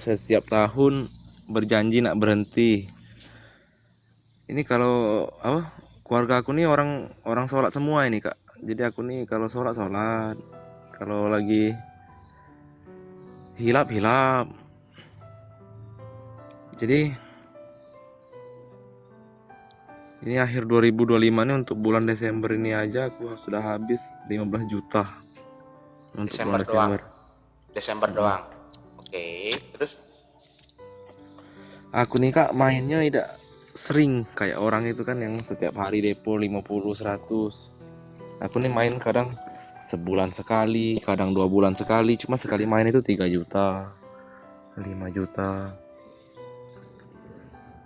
saya setiap tahun berjanji nak berhenti. Ini kalau apa? Keluarga aku nih orang orang sholat semua ini, Kak. Jadi aku nih kalau sholat sholat, kalau lagi hilap hilap. Jadi ini akhir 2025 nih untuk bulan Desember ini aja aku sudah habis 15 juta untuk bulan Desember doang. Desember. Desember doang. Oke, terus Aku nih Kak mainnya tidak sering kayak orang itu kan yang setiap hari depo 50 100. Aku nih main kadang sebulan sekali, kadang 2 bulan sekali. Cuma sekali main itu 3 juta, 5 juta.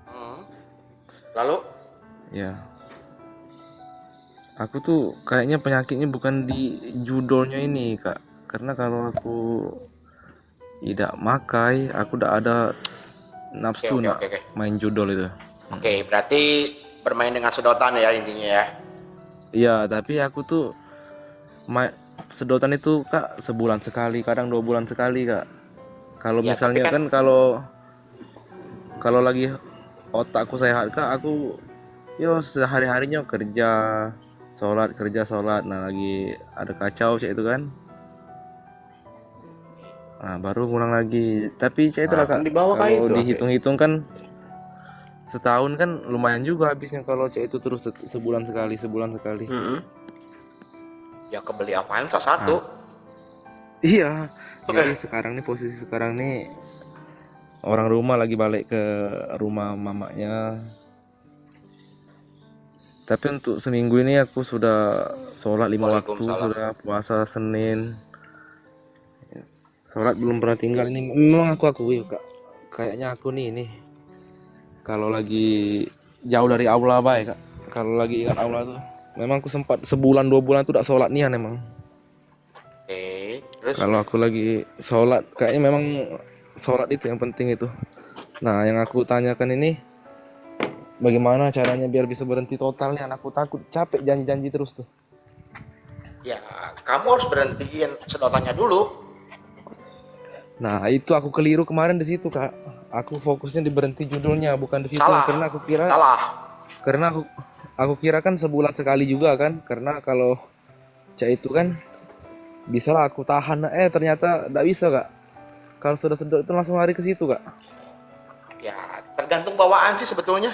hmm, lalu Ya, aku tuh kayaknya penyakitnya bukan di judulnya ini Kak. Karena kalau aku tidak makai, aku udah ada oke nafsu oke nak oke oke. main judul itu. Oke, berarti bermain dengan sedotan ya intinya ya. Iya, tapi aku tuh sedotan itu Kak sebulan sekali, kadang 2 bulan sekali Kak. Kalau Iya, tapi misalnya kan kan kalau kalau lagi otakku sehat Kak, aku yo sehari harinya kerja sholat. Nah lagi ada kacau cek itu kan. Nah baru ngulang lagi. Tapi cek Nah, itulah kan Kak. di bawah kayak Kalau itu HP. dihitung-hitung kan setahun kan lumayan juga habisnya kalau cek itu terus sebulan sekali, sebulan sekali. ya kebeli Avanza Nah, satu. iya. Oke. Jadi sekarang nih posisi sekarang nih orang rumah lagi balik ke rumah mamanya. Tapi untuk seminggu ini aku sudah sholat 5 waktu, Waalaikumsalam. sudah puasa Senin. Sholat belum pernah tinggal ini. Memang aku akui Kak. Kayaknya aku nih kalau lagi jauh dari aula baik Kak. Kalau lagi ingat aula tuh, memang aku sempat sebulan 2 bulan tuh udah sholat nian emang. Oke, terus Kalau aku lagi sholat, kayaknya memang sholat itu yang penting itu. Nah, yang aku tanyakan ini, bagaimana caranya biar bisa berhenti total nih? Anakku takut capek janji-janji terus tuh. ya kamu harus berhentiin sedotannya dulu. Nah, itu aku keliru kemarin di situ, Kak. Aku fokusnya di berhenti judulnya, bukan di situ. Salah. Salah. Karena aku kira kan sebulan sekali juga kan. Karena kalau cak itu kan bisa lah aku tahan. Ternyata tidak bisa, Kak. Kalau sudah sedot itu langsung lari ke situ, Kak. Ya, tergantung bawaan sih sebetulnya.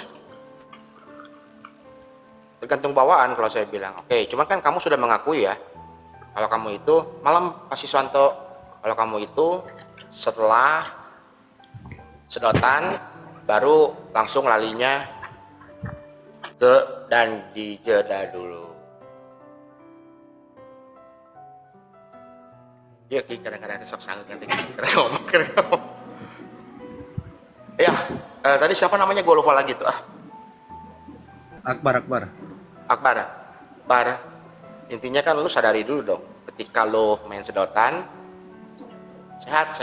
Tergantung bawaan kalau saya bilang. Oke, cuman kan kamu sudah mengakui ya. Kalau kamu itu malam Pak Siswanto, kalau kamu itu setelah sedotan baru langsung lalinya ke dan dijeda dulu. Iya, kadang-kadang sok sanggup nanti ngomong. Ya, tadi siapa namanya gue lupa lagi tuh. Akbar. Akbar, intinya kan lu sadari dulu dong. Ketika lu main sedotan, sehat.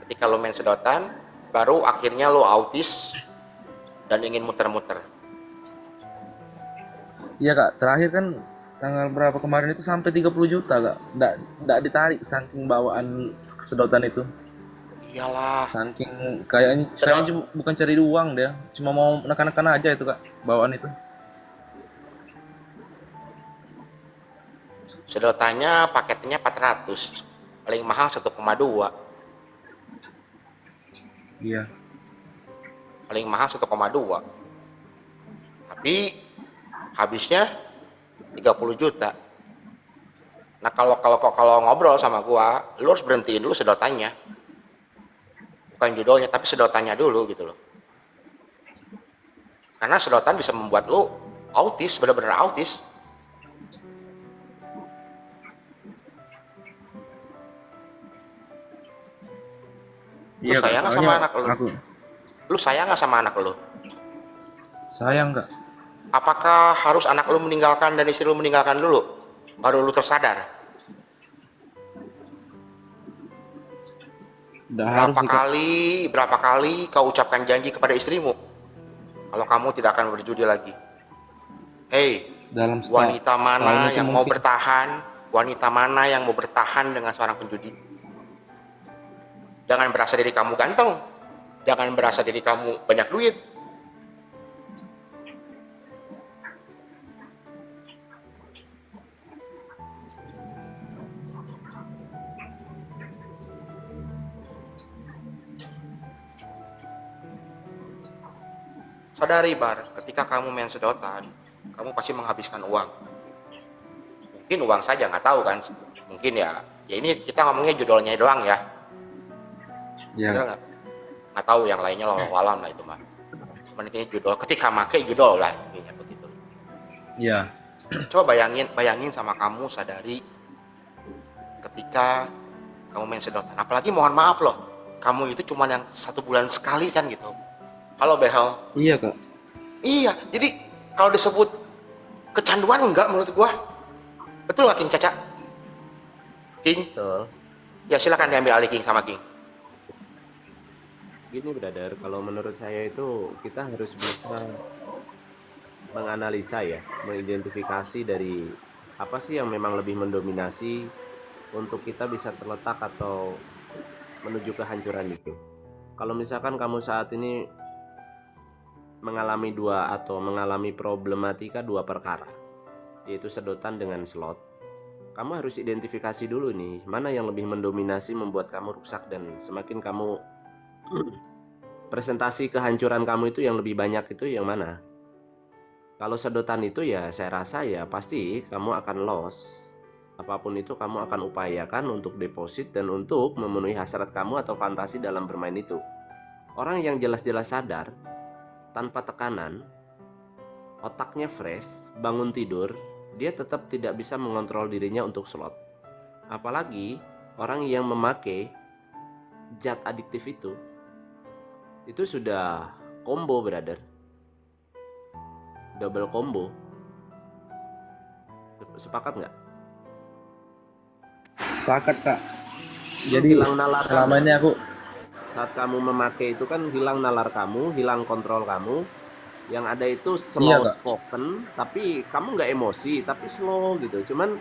Ketika lu main sedotan, baru akhirnya lu autis dan ingin muter-muter. Iya, Kak. Terakhir kan tanggal berapa kemarin itu sampai 30 juta, Kak. Nggak ditarik saking bawaan sedotan itu. Iyalah, Saking kayaknya bukan cari uang dia, cuma mau nekan-nekan aja itu, Kak. Bawaan itu. sedotannya paketnya 400, paling mahal 1,2, Iya. paling mahal 1,2. Tapi habisnya 30 juta. Nah, kalau ngobrol sama gua, lu harus berhentiin dulu sedotannya. Bukan judulnya, tapi sedotannya dulu gitu loh. Karena sedotan bisa membuat lu autis, benar-benar autis. Lu Iya, Kak. sayang nggak Soalnya sama anak lu? aku Lu sayang nggak sama anak lu? sayang, Kak. Apakah harus anak lu meninggalkan dan istri lu meninggalkan dulu, baru lu tersadar? Udah harus sih, Kak. Berapa kali kau ucapkan janji kepada istrimu kalau kamu tidak akan berjudi lagi? Hei, Dalam wanita setahun mana itu yang mau mungkin. bertahan? Wanita mana yang mau bertahan dengan seorang penjudi? Jangan berasa diri kamu ganteng. Jangan berasa diri kamu banyak duit. Sadari Bar, ketika kamu main sedotan, kamu pasti menghabiskan uang. Mungkin uang saja, nggak tahu kan. Mungkin ya, ya ini kita ngomongnya judulnya doang ya. Iya. Bener nggak? Nggak tahu yang lainnya loh, walam lah itu mah. Cuman intinya judul, ketika make judul lah intinya begitu. Iya. Coba bayangin sama kamu sadari ketika kamu main sedotan. Apalagi mohon maaf loh, kamu itu cuma yang 1 bulan sekali kan gitu. Halo Behel. Iya kak. Iya, jadi kalau disebut kecanduan enggak menurut gua. Betul nggak King Caca? King? Betul. Ya silakan diambil alih King sama King. Gini brother, kalau menurut saya itu kita harus bisa menganalisa ya, mengidentifikasi dari apa sih yang memang lebih mendominasi untuk kita bisa terletak atau menuju kehancuran itu. Kalau misalkan kamu saat ini mengalami problematika dua perkara, yaitu sedotan dengan slot, kamu harus identifikasi dulu nih, mana yang lebih mendominasi membuat kamu rusak dan semakin kamu presentasi kehancuran kamu itu yang lebih banyak itu yang mana? Kalau sedotan itu ya saya rasa ya pasti kamu akan loss. Apapun itu kamu akan upayakan untuk deposit dan untuk memenuhi hasrat kamu atau fantasi dalam bermain itu. Orang yang jelas-jelas sadar, tanpa tekanan, otaknya fresh, bangun tidur, dia tetap tidak bisa mengontrol dirinya untuk slot. Apalagi orang yang memakai zat adiktif itu sudah combo brother, double combo. Sepakat nggak? Sepakat kak. Jadi hilang nalar selama kamu. ini aku Saat kamu memakai itu kan hilang nalar kamu, hilang kontrol kamu. Yang ada itu iya slow kak. spoken, tapi kamu nggak emosi, tapi slow gitu. Cuman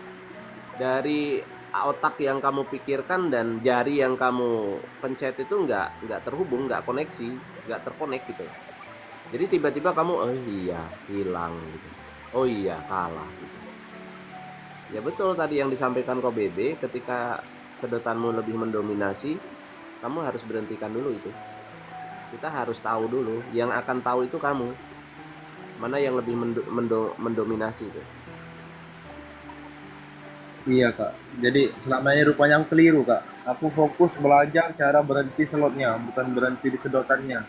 dari otak yang kamu pikirkan dan jari yang kamu pencet itu nggak terhubung, nggak koneksi, nggak terkonek gitu. Jadi tiba-tiba kamu, oh iya hilang gitu, oh iya kalah gitu. Ya betul tadi yang disampaikan Ko Bebe, ketika sedotanmu lebih mendominasi, kamu harus berhentikan dulu itu. Kita harus tahu dulu, yang akan tahu itu kamu, mana yang lebih mendominasi itu. Iya kak. Jadi selama ini rupanya aku keliru kak. Aku fokus belajar cara berhenti slotnya, bukan berhenti di sedotannya.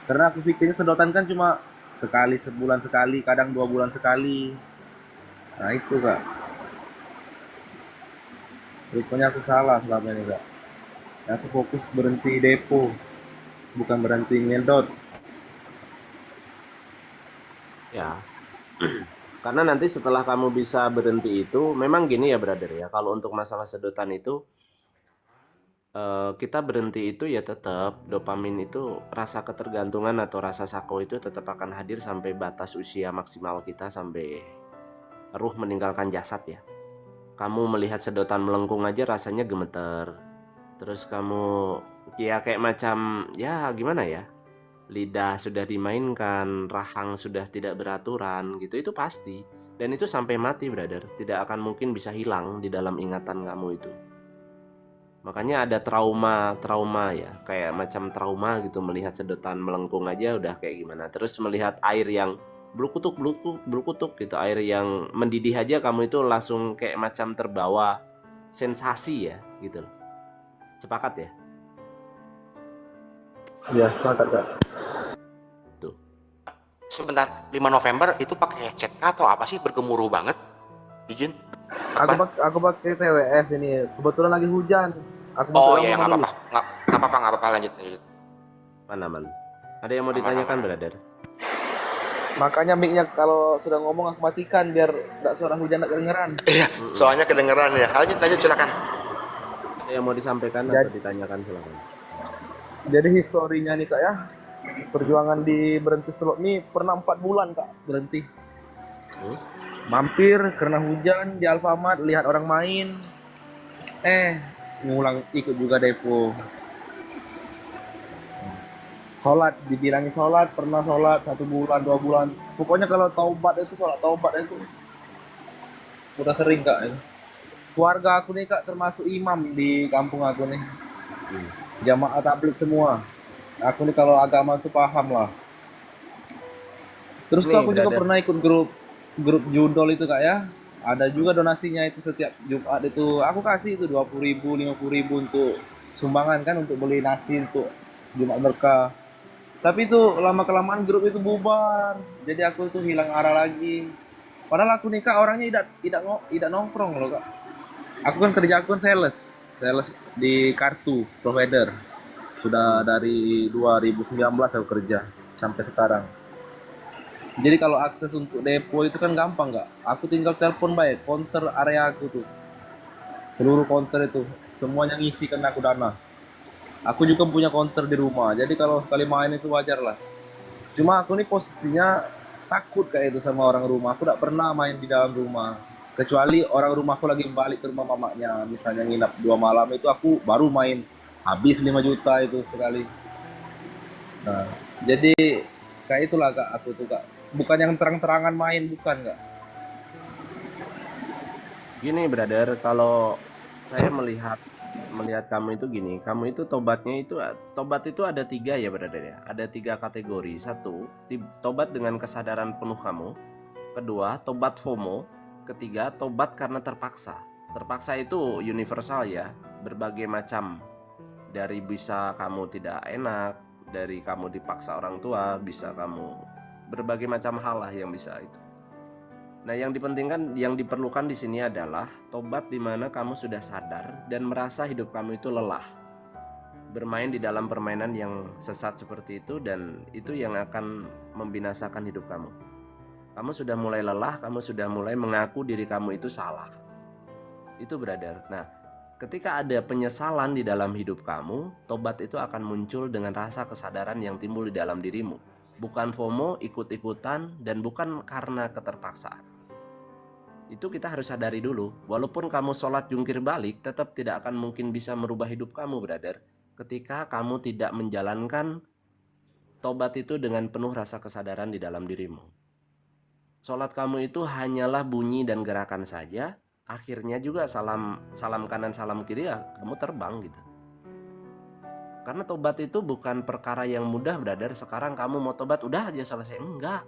Karena aku pikirnya sedotan kan cuma sekali sebulan sekali, kadang 2 bulan sekali. Nah itu kak. Rupanya aku salah selama ini kak. Aku fokus berhenti depo, bukan berhenti ngedot. Ya, karena nanti setelah kamu bisa berhenti itu, memang gini ya brother ya, kalau untuk masalah sedotan itu, kita berhenti itu ya tetap dopamin itu, rasa ketergantungan atau rasa sako itu tetap akan hadir sampai batas usia maksimal kita, sampai ruh meninggalkan jasad ya. Kamu melihat sedotan melengkung aja rasanya gemeter. Terus kamu ya kayak macam ya gimana ya? Lidah sudah dimainkan, rahang sudah tidak beraturan gitu, itu pasti. Dan itu sampai mati brother, tidak akan mungkin bisa hilang di dalam ingatan kamu itu. Makanya ada trauma ya, kayak macam trauma gitu, melihat sedotan melengkung aja udah kayak gimana. Terus melihat air yang blukutuk gitu, air yang mendidih aja kamu itu langsung kayak macam terbawa sensasi ya gitu loh. Sepakat ya? Iya sepakat kak. Tuh. Sebentar, 5 November itu pakai headset atau apa sih bergemuruh banget? Izin. Aku pakai TWS ini. Kebetulan lagi hujan. Aku masuk Oh dalam iya, rumah nggak dulu. apa-apa, nggak apa-apa, lanjut. Mana? Ada yang mau Aman, ditanyakan aman. brother? Makanya mic-nya kalau sudah ngomong aku matikan biar tidak suara hujan tidak kedengeran. Iya, soalnya kedengeran ya. Lanjut silakan. Ada yang mau disampaikan atau Jadi, ditanyakan silakan. jadi historinya nih kak ya. Perjuangan di berhenti slot nih pernah 4 bulan kak berhenti. Mampir karena hujan di Alfamart lihat orang main. Ngulang ikut juga depo. Sholat, dibilangi sholat, pernah sholat 1 bulan, 2 bulan. Pokoknya kalau taubat itu, sholat taubat itu udah sering kak. Keluarga aku nih kak termasuk imam di kampung aku nih. Hmm. Jamaah tabligh semua. Aku nih kalau agama tuh paham lah. Terus tuh Nih aku juga brother, pernah ikut grup grup judol itu kak ya. Ada juga donasinya itu setiap Jumat itu. Aku kasih itu 20.000, 50.000 untuk sumbangan kan untuk beli nasi untuk Jumat berkah. Tapi itu lama kelamaan grup itu bubar. Jadi aku tuh hilang arah lagi. Padahal aku nikah orangnya tidak nongkrong loh kak. Aku kan kerja aku kan sales di kartu provider. Sudah hmm. dari 2019 aku kerja sampai sekarang. Jadi kalau akses untuk depo itu kan gampang nggak? Aku tinggal telepon baik, counter area aku tuh. Seluruh counter itu semuanya ngisi kan aku dana. Aku juga punya counter di rumah. Jadi kalau sekali main itu wajar lah. Cuma aku nih posisinya takut kayak itu sama orang rumah. Aku tidak pernah main di dalam rumah. Kecuali orang rumahku lagi balik ke rumah mamanya. Misalnya nginap 2 malam itu aku baru main. Habis 5 juta itu sekali. Nah, jadi kayak itulah kak aku tuh kak. Bukan yang terang-terangan main, bukan kak. Gini brother, kalau saya melihat melihat kamu itu gini, kamu itu tobat itu ada tiga ya brother ya, ada tiga kategori. Satu, tobat dengan kesadaran penuh kamu. Kedua, tobat FOMO. Ketiga, tobat karena terpaksa. Terpaksa itu universal ya, berbagai macam. Dari bisa kamu tidak enak, dari kamu dipaksa orang tua, bisa kamu berbagai macam hal lah yang bisa itu. Nah, yang dipentingkan, yang diperlukan di sini adalah tobat di mana kamu sudah sadar dan merasa hidup kamu itu lelah. Bermain di dalam permainan yang sesat seperti itu, dan itu yang akan membinasakan hidup kamu. Kamu sudah mulai lelah, kamu sudah mulai mengaku diri kamu itu salah. Itu brother. Nah, ketika ada penyesalan di dalam hidup kamu, tobat itu akan muncul dengan rasa kesadaran yang timbul di dalam dirimu. Bukan FOMO, ikut-ikutan, dan bukan karena keterpaksaan. Itu kita harus sadari dulu. Walaupun kamu sholat jungkir balik, tetap tidak akan mungkin bisa merubah hidup kamu, brother. Ketika kamu tidak menjalankan tobat itu dengan penuh rasa kesadaran di dalam dirimu. Sholat kamu itu hanyalah bunyi dan gerakan saja. Akhirnya juga salam kanan salam kiri ya kamu terbang gitu. Karena tobat itu bukan perkara yang mudah, brother. Sekarang kamu mau tobat udah aja selesai. Enggak.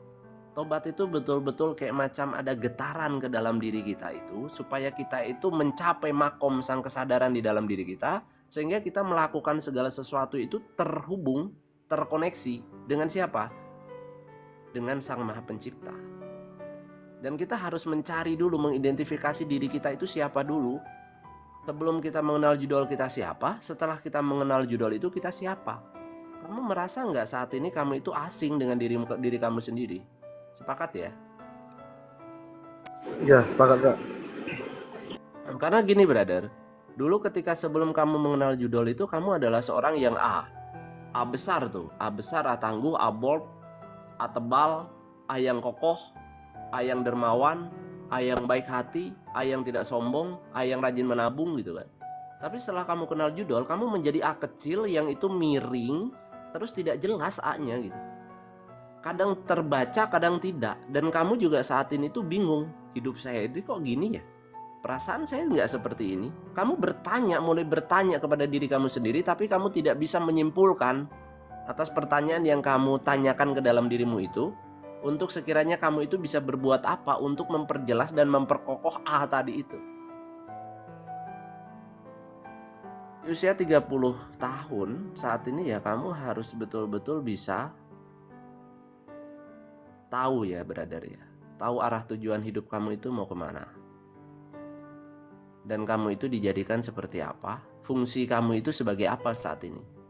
Tobat itu betul-betul kayak macam ada getaran ke dalam diri kita itu, supaya kita itu mencapai makom sang kesadaran di dalam diri kita, sehingga kita melakukan segala sesuatu itu terhubung, terkoneksi dengan siapa? Dengan Sang Maha Pencipta. Dan kita harus mencari dulu, mengidentifikasi diri kita itu siapa dulu. Sebelum kita mengenal judul kita siapa, setelah kita mengenal judul itu kita siapa. Kamu merasa nggak saat ini kamu itu asing dengan diri kamu sendiri? Sepakat ya? Ya, sepakat kak. Karena gini brother, dulu ketika sebelum kamu mengenal judul itu, kamu adalah seorang yang A besar tuh, A besar, A tangguh, A bold, A tebal, A yang kokoh, A yang dermawan, A yang baik hati, A yang tidak sombong, A yang rajin menabung gitu kan. Tapi setelah kamu kenal judul, kamu menjadi A kecil yang itu miring, terus tidak jelas A-nya gitu. Kadang terbaca, kadang tidak. Dan kamu juga saat ini tuh bingung, hidup saya ini kok gini ya? Perasaan saya nggak seperti ini. Kamu mulai bertanya kepada diri kamu sendiri, tapi kamu tidak bisa menyimpulkan atas pertanyaan yang kamu tanyakan ke dalam dirimu itu, untuk sekiranya kamu itu bisa berbuat apa untuk memperjelas dan memperkokoh A tadi itu. Di usia 30 tahun saat ini ya, kamu harus betul-betul bisa tahu ya brother ya, tahu arah tujuan hidup kamu itu mau kemana. Dan kamu itu dijadikan seperti apa, fungsi kamu itu sebagai apa saat ini.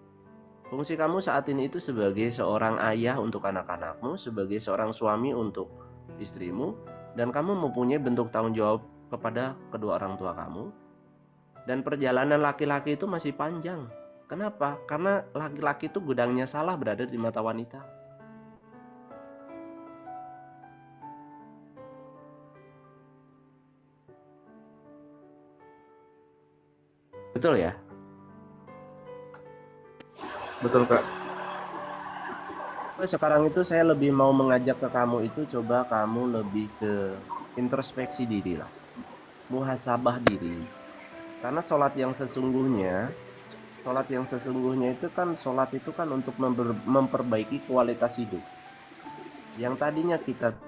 Fungsi kamu saat ini itu sebagai seorang ayah untuk anak-anakmu, sebagai seorang suami untuk istrimu, dan kamu mempunyai bentuk tanggung jawab kepada kedua orang tua kamu. Dan perjalanan laki-laki itu masih panjang. Kenapa? Karena laki-laki itu gudangnya salah berada di mata wanita. Betul ya? Betul kak. Sekarang itu saya lebih mau mengajak ke kamu itu, coba kamu lebih ke introspeksi diri lah, muhasabah diri. Karena sholat yang sesungguhnya itu kan, sholat itu kan untuk memperbaiki kualitas hidup. Yang tadinya kita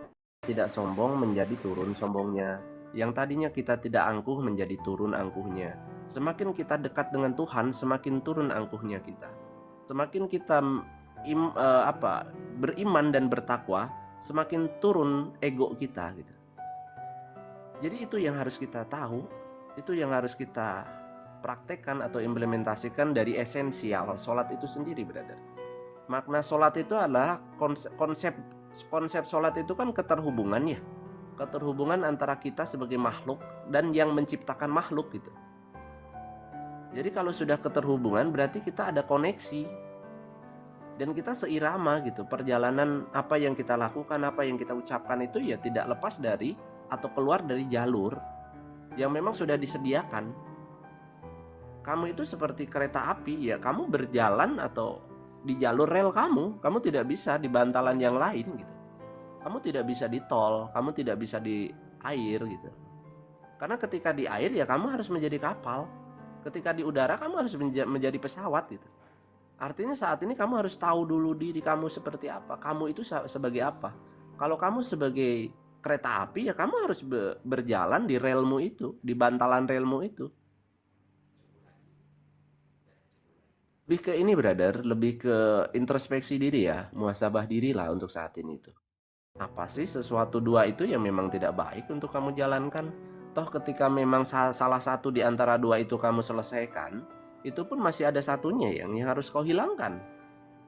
tidak sombong menjadi turun sombongnya. Yang tadinya kita tidak angkuh menjadi turun angkuhnya. Semakin kita dekat dengan Tuhan, semakin turun angkuhnya kita. Semakin kita beriman dan bertakwa, semakin turun ego kita gitu. Jadi itu yang harus kita tahu, itu yang harus kita praktekkan atau implementasikan dari esensial sholat itu sendiri, brother. Makna sholat itu adalah konsep sholat itu kan keterhubungan ya, keterhubungan antara kita sebagai makhluk dan yang menciptakan makhluk gitu. Jadi kalau sudah keterhubungan berarti kita ada koneksi dan kita seirama gitu. Perjalanan apa yang kita lakukan, apa yang kita ucapkan itu ya tidak lepas dari atau keluar dari jalur yang memang sudah disediakan. Kamu itu seperti kereta api ya, kamu berjalan atau di jalur rel kamu tidak bisa di bantalan yang lain gitu. Kamu tidak bisa di tol, kamu tidak bisa di air gitu. Karena ketika di air ya kamu harus menjadi kapal. Ketika di udara kamu harus menjadi pesawat gitu. Artinya saat ini kamu harus tahu dulu diri kamu seperti apa. Kamu itu sebagai apa. Kalau kamu sebagai kereta api ya kamu harus berjalan di relmu itu, di bantalan relmu itu. Lebih ke ini, brother, lebih ke introspeksi diri ya, muhasabah diri lah untuk saat ini itu. Apa sih sesuatu dua itu yang memang tidak baik untuk kamu jalankan? Toh ketika memang salah satu di antara dua itu kamu selesaikan, itu pun masih ada satunya yang harus kau hilangkan.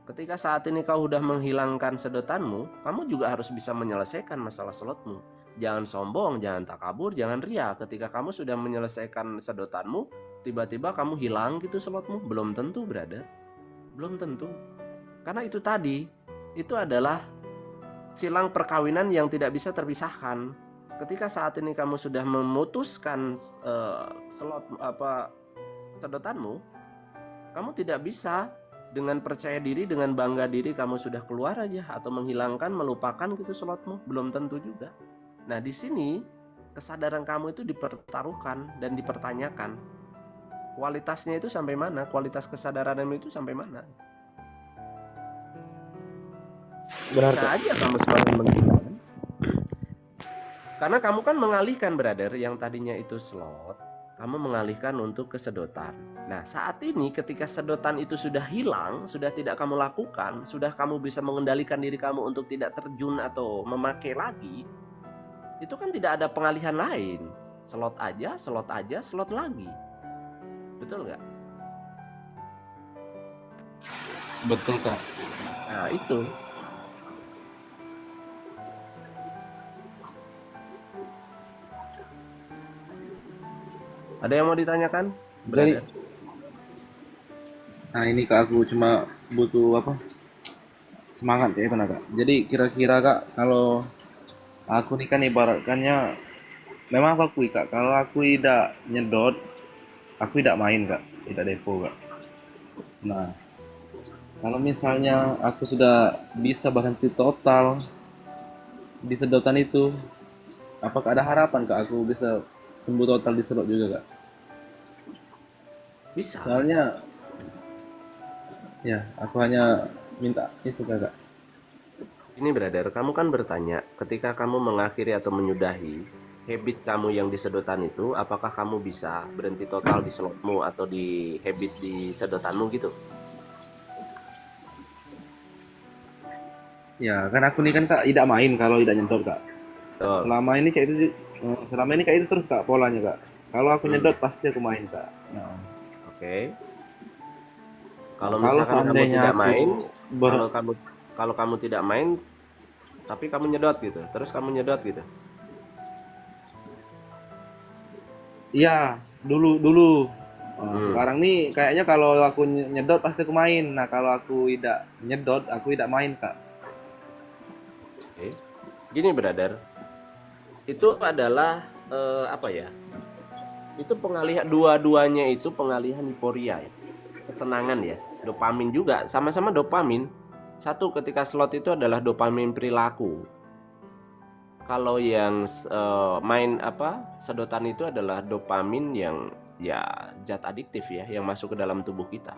Ketika saat ini kau sudah menghilangkan sedotanmu, kamu juga harus bisa menyelesaikan masalah slotmu. Jangan sombong, jangan takabur, jangan ria. Ketika kamu sudah menyelesaikan sedotanmu, tiba-tiba kamu hilang gitu slotmu. Belum tentu, brother. Belum tentu. Karena itu tadi, itu adalah silang perkawinan yang tidak bisa terpisahkan. Ketika saat ini kamu sudah memutuskan sedotanmu, kamu tidak bisa dengan percaya diri, dengan bangga diri kamu sudah keluar aja atau menghilangkan, melupakan gitu slotmu. Belum tentu juga. Nah di sini kesadaran kamu itu dipertaruhkan dan dipertanyakan. Kualitasnya itu sampai mana? Kualitas kesadaranmu itu sampai mana? Benar Bisa Kak. aja kamu semakin menghina kan? Karena kamu kan mengalihkan, brother, yang tadinya itu slot, kamu mengalihkan untuk ke sedotan. Nah saat ini ketika sedotan itu sudah hilang, sudah tidak kamu lakukan, sudah kamu bisa mengendalikan diri kamu untuk tidak terjun atau memakai lagi, itu kan tidak ada pengalihan lain. Slot aja, slot lagi. Betul nggak? Betul Kak. Nah itu. Ada yang mau ditanyakan, Jadi, brother? nah ini Kak, aku cuma butuh apa? Semangat ya itu Kak. Jadi kira-kira Kak, kalau aku nih kan ibaratkannya, memang aku akui Kak, kalau aku tidak nyedot, aku tidak main Kak, tidak depo Kak. Nah, kalau misalnya aku sudah bisa berhenti total di sedotan itu, apakah ada harapan Kak aku bisa sembuh total di sedot juga Kak? Bisa. Soalnya ya aku hanya minta itu Kak. Ini, brother, kamu kan bertanya, ketika kamu mengakhiri atau menyudahi habit kamu yang di sedotan itu, apakah kamu bisa berhenti total di slotmu atau di habit di sedotanmu gitu? Ya kan aku nih kan Kak tidak main kalau tidak nyedot Kak. Betul. Selama ini kayak itu terus Kak polanya Kak. Kalau aku Hmm. nyedot pasti aku main Kak. Nah, Oke. nah, Kalau kalau misalkan kamu seandainya tidak aku main, ber kalau kamu kalau kamu tidak main, tapi kamu nyedot gitu, terus kamu nyedot gitu. iya dulu dulu. Nah, Hmm. sekarang nih kayaknya kalau aku nyedot pasti aku main. Nah, kalau aku tidak nyedot aku tidak main Kak. Oke. Gini, brother, itu adalah apa ya? Itu pengalihan, dua-duanya itu pengalihan euforia ya. Kesenangan ya. Dopamin juga, sama-sama dopamin. Satu, ketika slot itu adalah dopamin perilaku. Kalau yang main sedotan itu adalah dopamin yang ya zat adiktif ya, yang masuk ke dalam tubuh kita.